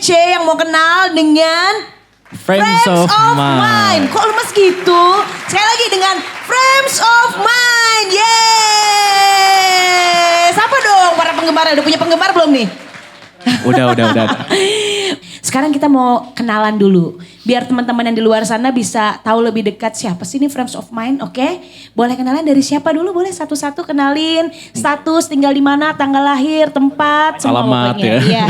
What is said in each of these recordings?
DC yang mau kenal dengan Frames of Mind. Kok lemes gitu? Sekali lagi dengan Frames of Mind. Yeay. Siapa dong para penggemar? Udah punya penggemar belum nih? Udah. Sekarang kita mau kenalan dulu. Biar teman-teman yang di luar sana bisa tahu lebih dekat siapa sih ini Frames of Mind, oke? Boleh kenalan dari siapa dulu? Boleh satu-satu kenalin. Status, tinggal di mana, tanggal lahir, tempat, semua Alamat pokoknya. ya. Iya.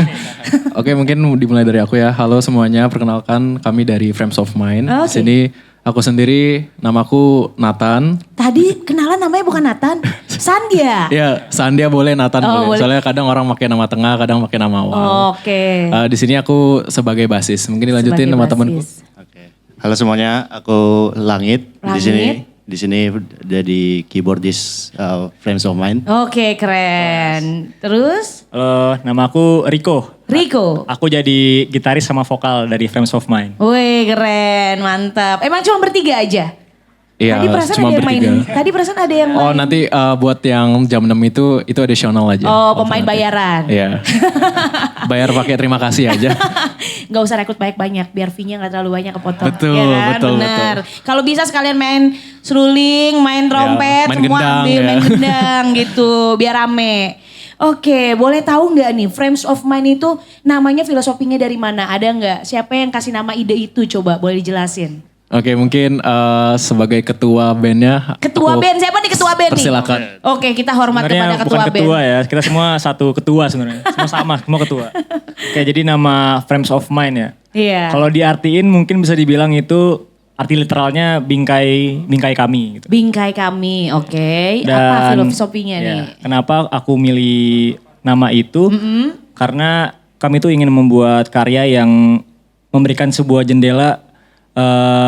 Oke, mungkin dimulai dari aku ya. Halo semuanya, perkenalkan kami dari Frames of Mind. Oke. Di sini aku sendiri, namaku Nathan. Tadi kenalan namanya bukan Nathan, Sandia. Ya, Sandia boleh, Nathan Oh, boleh. Soalnya kadang orang pakai nama tengah, kadang pakai nama awal. Oke. Di sini aku sebagai basis. Mungkin dilanjutin Sebagai sama temanku. basis. Oke. Halo semuanya, aku Langit. Langit. Di sini jadi keyboardist Frames of Mind. Oke, keren. Terus Halo, nama aku Rico. Rico. Aku jadi gitaris sama vokal dari Frames of Mind. Wih, keren, mantap. Emang cuma bertiga aja? Iya, Tadi perasaan cuma ada yang bertiga. main. Tadi perasaan ada yang main. Oh, nanti buat yang jam 6 itu additional aja. Oh, pemain Alternatif. bayaran. Iya. Bayar pakai terima kasih aja. Gak usah rekrut banyak-banyak biar fee-nya gak terlalu banyak kepotong. Betul, Ya kan? betul, Benar. Kalau bisa sekalian main seruling, main trompet, main semua gendang, ambil, ya. main gendang gitu biar rame. Oke, boleh tahu nggak nih Frames of Mind itu namanya filosofinya dari mana? Ada nggak? Siapa yang kasih nama ide itu? Coba boleh dijelasin. Oke, mungkin sebagai ketua bandnya. Ketua aku band, siapa nih ketua band nih? Persilakan. Oke, kita hormat kepada Sebenarnya ketua bukan band. ketua ya, kita semua satu ketua sebenarnya. Semua sama, semua ketua. Oke, jadi nama Frames of Mind ya. Iya. Kalau diartiin mungkin bisa dibilang itu arti literalnya bingkai kami gitu. Bingkai kami, oke. Apa filosofinya ya, nih? Kenapa aku milih nama itu? Karena kami tuh ingin membuat karya yang memberikan sebuah jendela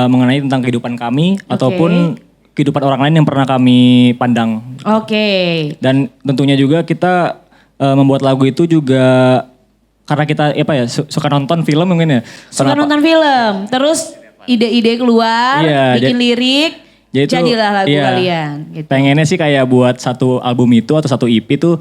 mengenai tentang kehidupan kami ataupun kehidupan orang lain yang pernah kami pandang. Oke. Dan tentunya juga kita membuat lagu itu juga karena kita suka nonton film mungkin ya. Suka Kenapa- nonton film, terus ide-ide keluar, Iya, bikin lirik, Jadi itu, jadilah lagu iya, kalian. Gitu. Pengennya sih kayak buat satu album itu atau satu EP tuh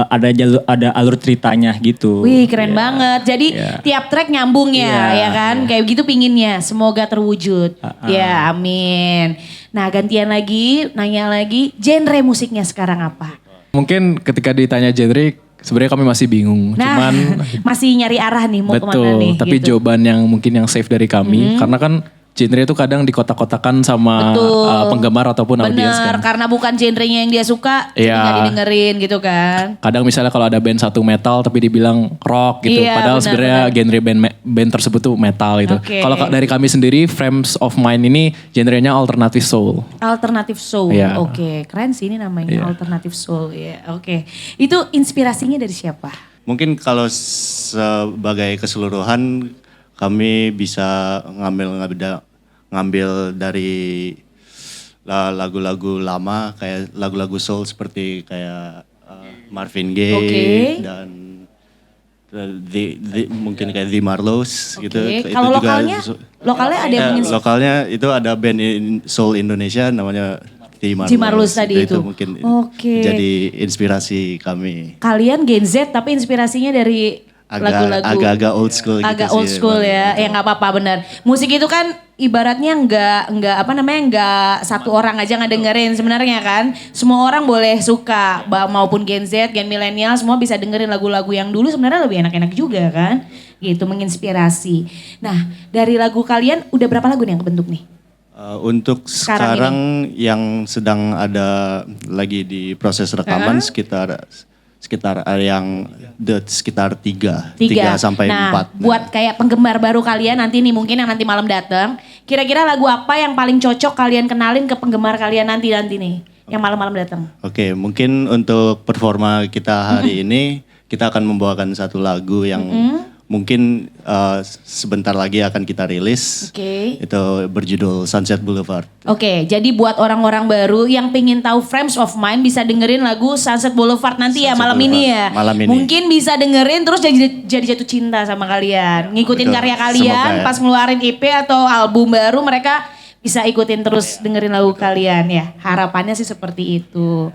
ada alur ceritanya gitu. Wih, keren banget. Jadi Iya. tiap track nyambung ya, Iya, ya kan? Kayak gitu pinginnya. Semoga terwujud. Ya, amin. Nah, gantian lagi, nanya lagi, genre musiknya sekarang apa? Mungkin ketika ditanya genre, sebenarnya kami masih bingung. Nah, Cuman masih nyari arah nih, mau kemana betul, nih? tapi gitu. jawaban yang mungkin yang safe dari kami, karena kan genre itu kadang dikotak-kotakan sama Betul. penggemar ataupun audiens Bener, kan. karena bukan genrenya yang dia suka, jadi Iya. nggak didengerin gitu kan. Kadang misalnya kalau ada band satu metal tapi dibilang rock gitu, Iya, padahal benar, sebenarnya genre band tersebut tuh metal gitu. Oke. Kalau dari kami sendiri, Frames of Mind ini genrenya alternative soul. Alternative soul, Iya. oke, keren sih ini namanya Iya. alternative soul, ya, oke. Itu inspirasinya dari siapa? Mungkin kalau sebagai keseluruhan kami bisa ngambil dari lagu-lagu lama kayak lagu-lagu soul seperti kayak Marvin Gaye Oke. dan mungkin kayak The Marlows gitu. Oke, Itu kalau juga lokalnya ada yang lokalnya itu ada band soul Indonesia namanya The Marlows. The Marlows tadi itu. mungkin Oke. jadi inspirasi kami. Kalian Gen Z tapi inspirasinya dari lagu-lagu Agak-agak old school gitu agak sih, old school emang. ya. Ya nggak apa-apa benar. Musik itu kan ibaratnya nggak satu orang aja ngedengerin sebenarnya kan. Semua orang boleh suka maupun Gen Z, Gen milenial semua bisa dengerin lagu-lagu yang dulu sebenarnya lebih enak-enak juga kan. Gitu menginspirasi. Nah, dari lagu kalian udah berapa lagu nih yang kebentuk nih? Untuk Sekarang sekarang yang sedang ada lagi di proses rekaman sekitar tiga sampai nah, 4. buat kayak penggemar baru kalian nanti nih mungkin yang nanti malam datang, kira-kira lagu apa yang paling cocok kalian kenalin ke penggemar kalian nanti nih, yang malam-malam datang? Oke, mungkin untuk performa kita hari ini kita akan membawakan satu lagu yang mungkin sebentar lagi akan kita rilis. Oke. Itu berjudul Sunset Boulevard. Oke, jadi buat orang-orang baru yang pengen tahu Frames of Mind bisa dengerin lagu Sunset Boulevard nanti ya Sunset malam ini ya. Boulevard, malam ini. Mungkin bisa dengerin terus jadi jatuh cinta sama kalian. Ngikutin Betul, karya kalian semoga ya. pas ngeluarin EP atau album baru mereka bisa ikutin terus dengerin lagu kalian ya. Harapannya sih seperti itu.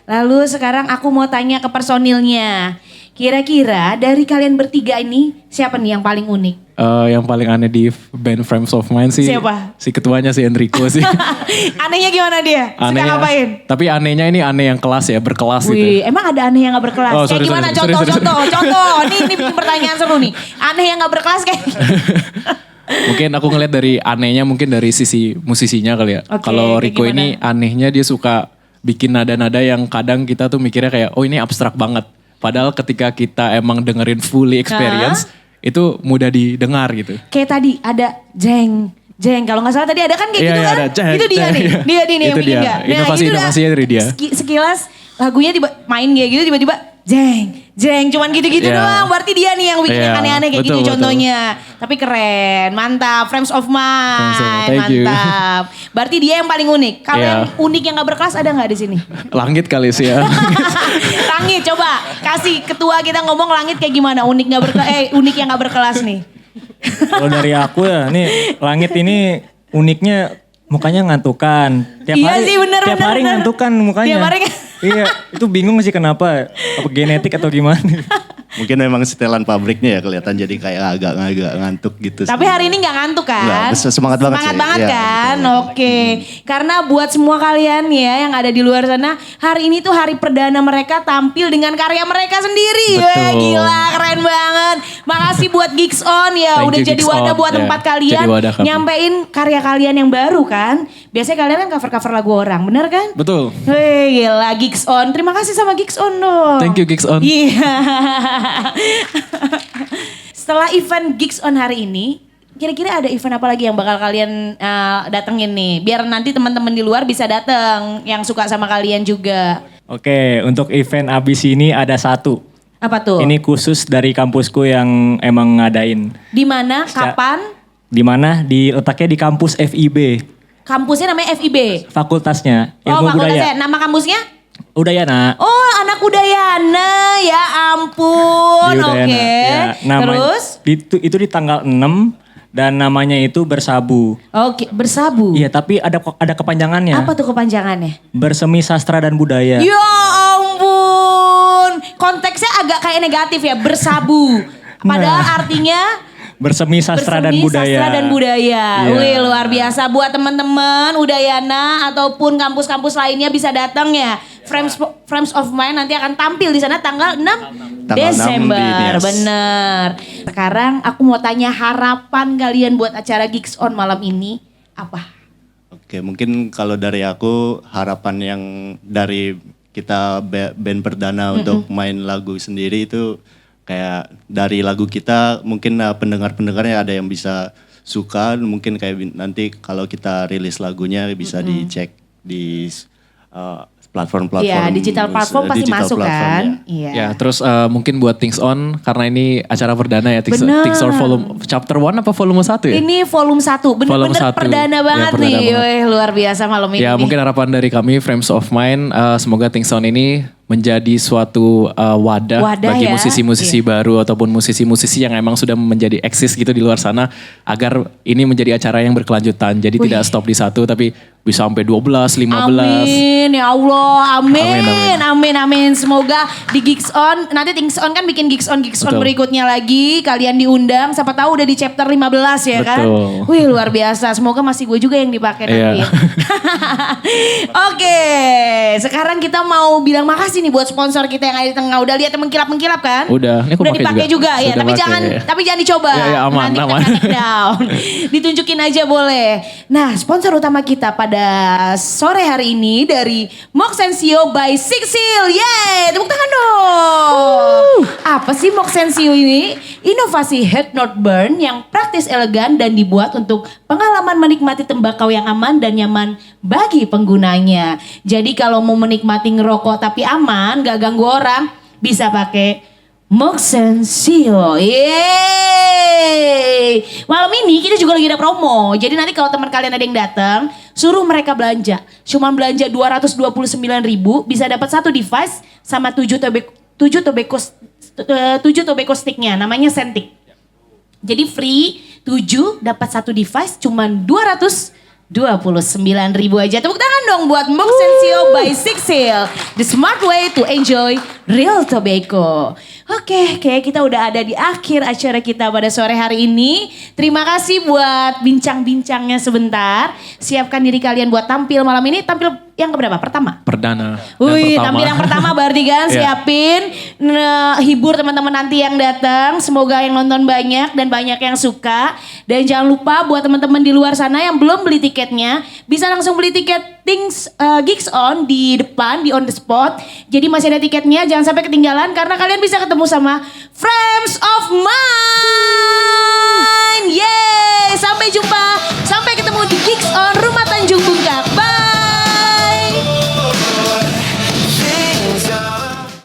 Lalu sekarang aku mau tanya ke personilnya. Kira-kira dari kalian bertiga ini siapa nih yang paling unik? Yang paling aneh di band Frames of Mind sih. Siapa? Si ketuanya si Enrico sih. Anehnya gimana dia? Suka Anehnya, ngapain? tapi anehnya ini aneh yang kelas ya, berkelas Wih, gitu. emang ada aneh yang gak berkelas? Oh, Kayak sorry, gimana? sorry, sorry, sorry. Contoh. Ini pertanyaan seru nih. Aneh yang gak berkelas kayak Mungkin aku ngeliat dari anehnya mungkin dari sisi musisinya kali ya. Oke, Kalau kayak Rico gimana? ini anehnya dia suka bikin nada-nada yang kadang kita tuh mikirnya kayak oh ini abstrak banget. Padahal ketika kita emang dengerin fully experience itu mudah didengar gitu. Kayak tadi ada jeng. Kalau nggak salah tadi ada kan kayak Iya, gitu iya, kan? ada jeng, Itu dia jeng, nih. iya. Dia nih yang Itu bikin dia. nggak? Inovasinya dari dia. Sekilas lagunya main kayak gitu tiba-tiba jeng. Cuman gitu-gitu Iya. doang. Berarti dia nih yang bikin Iya, yang aneh-aneh kayak betul, gitu betul. contohnya. Tapi keren, mantap. Frames of Mind, Thank you. mantap. Berarti dia yang paling unik. Kalau Iya. yang unik yang gak berkelas ada nggak di sini? Langit kali sih ya. Langit, coba kasih ketua kita ngomong langit kayak gimana? Unik yang gak berkelas nih. Kalau dari aku ya, nih Langit ini uniknya mukanya ngantukan. Iya sih, bener, tiap hari bener. ngantukan mukanya. Tiap hari Iya, itu bingung sih kenapa. Apa genetik atau gimana. Mungkin memang setelan pabriknya ya kelihatan jadi kayak agak ngantuk gitu. Tapi hari ini gak ngantuk kan? Nggak, semangat banget Semangat sih. banget Iya, kan? betul. Oke. Karena buat semua kalian ya yang ada di luar sana, hari ini tuh hari perdana mereka tampil dengan karya mereka sendiri. Betul. Weh, gila, keren banget. Makasih buat Gigs On ya, Thank udah you, jadi Gigs wadah On. buat Ya, tempat kalian jadi wadah kami. nyampein karya kalian yang baru kan. Biasanya kalian kan cover-cover lagu orang, bener kan? Betul. Wih, gila, Gigs On. Terima kasih sama Gigs On dong. Thank you, Gigs On. Iya. Setelah event Gigs On hari ini, kira-kira ada event apa lagi yang bakal kalian datengin nih? Biar nanti teman-teman di luar bisa dateng yang suka sama kalian juga. Oke, untuk event abis ini ada satu. Apa tuh? Ini khusus dari kampusku yang emang ngadain. Di mana? Kapan? Di mana? Letaknya di kampus FIB. Kampusnya namanya FIB. Fakultasnya. Oh, Ilmu fakultasnya. Budaya. Nama kampusnya? Udayana. Oh, anak Udayana. Ya ampun. Di Udayana. Oke. Ya, Terus? Itu di tanggal 6 dan namanya itu Bersabu. Oke, bersabu. Iya, tapi ada kepanjangannya. Apa tuh kepanjangannya? Bersemi Sastra dan Budaya. Ya ampun. Konteksnya agak kayak negatif ya, bersabu. Padahal artinya Bersemi Sastra dan bersemi Budaya. Sastra dan budaya. Iya. Wih, luar biasa buat teman-teman Udayana ataupun kampus-kampus lainnya bisa datang ya. Frames of Mind nanti akan tampil di sana tanggal 6 Tanggal 6 Desember. di Nias. Bener. Sekarang aku mau tanya harapan kalian buat acara Gigs On malam ini apa? Oke, mungkin kalau dari aku harapan yang dari kita band perdana untuk main lagu sendiri itu kayak dari lagu kita mungkin pendengar-pendengarnya ada yang bisa suka, mungkin kayak nanti kalau kita rilis lagunya bisa dicek di platform-platform. Iya, digital platform pasti digital masuk platform, kan? ya. Iya. Ya, terus mungkin buat Things On karena ini acara perdana ya, Bener. Things On volume chapter 1 apa volume 1 ya? Ini volume 1, Volume bener-bener 1. perdana Ya, banget perdana nih. banget. Wih, luar biasa malam ini. Ya mungkin harapan dari kami Frames of Mind semoga Things On ini menjadi suatu wadah bagi ya. musisi-musisi baru ataupun musisi-musisi yang emang sudah menjadi eksis gitu di luar sana agar ini menjadi acara yang berkelanjutan. Jadi tidak stop di satu tapi bisa sampai 12, 15. Amin ya Allah, Amin, amin. Semoga di Gigs On, nanti Things On kan bikin Gigs On Betul. berikutnya lagi. Kalian diundang, siapa tahu udah di chapter 15 ya kan. Betul. Wih luar biasa, semoga masih gue juga yang dipakai nanti. Iya. Oke, sekarang kita mau bilang makasih nih buat sponsor kita yang ada di tengah. Udah lihat mengkilap-mengkilap kan? Udah, ini aku Udah pakai dipakai juga, ya. Sudah Tapi pakai. tapi jangan dicoba. Ya, aman, Nanti aman. take down. Ditunjukin aja boleh. Nah, sponsor utama kita pada sore hari ini dari Moxensio by Sixil. Yeay, tepuk tangan dong. Apa sih Moxensio ini? Inovasi head not burn yang praktis, elegan dan dibuat untuk pengalaman menikmati tembakau yang aman dan nyaman bagi penggunanya. Jadi kalau mau menikmati ngerokok tapi aman, gak ganggu orang, bisa pakai Moxensio. Yeay. Malam ini kita juga lagi ada promo. Jadi nanti kalau teman kalian ada yang datang, suruh mereka belanja. Cuman belanja 229.000 bisa dapat satu device sama 7 tobacco sticknya. Namanya Sentik. Jadi free 7 dapat satu device cuman 229.000 29.000 aja. Tepuk tangan dong buat Moxensio by Six Hill. The smart way to enjoy real tobacco. Oke, kayak kita udah ada di akhir acara kita pada sore hari ini. Terima kasih buat bincang-bincangnya sebentar. Siapkan diri kalian buat tampil malam ini. Tampil yang keberapa? Pertama? Perdana. Wih, tampil yang pertama berarti kan Iya. siapin, hibur teman-teman nanti yang datang. Semoga yang nonton banyak dan banyak yang suka. Dan jangan lupa buat teman-teman di luar sana yang belum beli tiketnya, bisa langsung beli tiket Gigs On di depan, di on the spot. Jadi masih ada tiketnya, jangan sampai ketinggalan karena kalian bisa ketemu sama Frames of Mine. Yeay, sampai jumpa